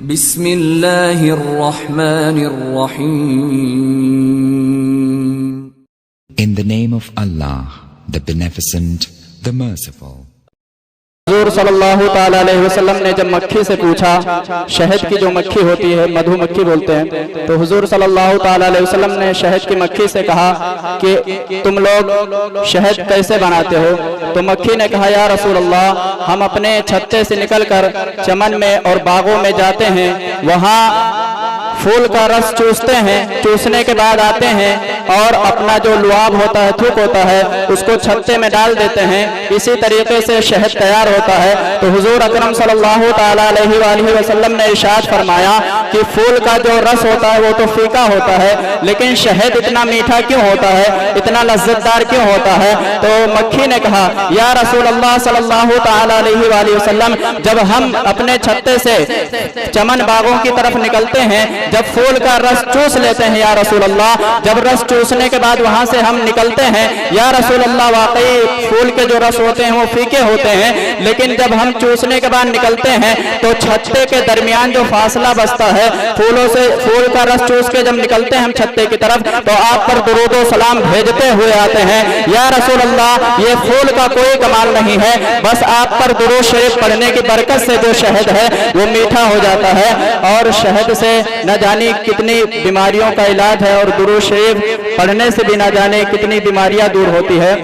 بسم اللہ الرحمن الرحیم. In the name of Allah, the Beneficent, the Merciful. حضور صلی اللہ تعالیٰ علیہ وسلم نے جب مکھی سے پوچھا، شہد کی جو مکھی ہوتی ہے مدھو مکھی بولتے ہیں، تو حضور صلی اللہ تعالیٰ علیہ وسلم نے شہد کی مکھی سے کہا کہ تم لوگ شہد کیسے بناتے ہو؟ تو مکھی نے کہا یا رسول اللہ، ہم اپنے چھتے سے نکل کر چمن میں اور باغوں میں جاتے ہیں، وہاں پھول کا رس چوستے ہیں، چوسنے کے بعد آتے ہیں اور اپنا جو لعاب ہوتا ہے، تھوک ہوتا ہے، اس کو چھتے میں ڈال دیتے ہیں، اسی طریقے سے شہد تیار ہوتا ہے۔ تو حضور اکرم صلی اللہ تعالیٰ علیہ وآلہ وسلم نے ارشاد فرمایا کہ پھول کا جو رس ہوتا ہے وہ تو پھیکا ہوتا ہے، لیکن شہد اتنا میٹھا کیوں ہوتا ہے، اتنا لذت دار کیوں ہوتا ہے؟ تو مکھی نے کہا یا رسول اللہ صلی اللہ تعالیٰ علیہ وآلہ وسلم، جب ہم اپنے چھتے سے چمن باغوں کی طرف نکلتے ہیں، جب پھول کا رس چوس لیتے ہیں یا رسول اللہ، جب رس چوسنے کے بعد وہاں سے ہم نکلتے ہیں یا رسول اللہ، واقعی پھول کے جو رس ہوتے ہیں وہ پھیکے ہوتے ہیں، لیکن جب ہم چوسنے کے بعد نکلتے ہیں تو چھتے کے درمیان جو فاصلہ بچتا ہے، پھولوں سے پھول کا رس چوس کے جب نکلتے ہیں ہم چھتے کی طرف، تو آپ پر درود و سلام بھیجتے ہوئے آتے ہیں یا رسول اللہ، یہ پھول کا کوئی کمال نہیں ہے، بس آپ پر درود شریف پڑھنے کی برکت سے جو شہد ہے وہ میٹھا ہو جاتا ہے، اور شہد سے نہ جانے کتنی بیماریوں کا علاج ہے، اور درود شریف پڑھنے سے بھی نہ جانے کتنی بیماریاں دور ہوتی ہے۔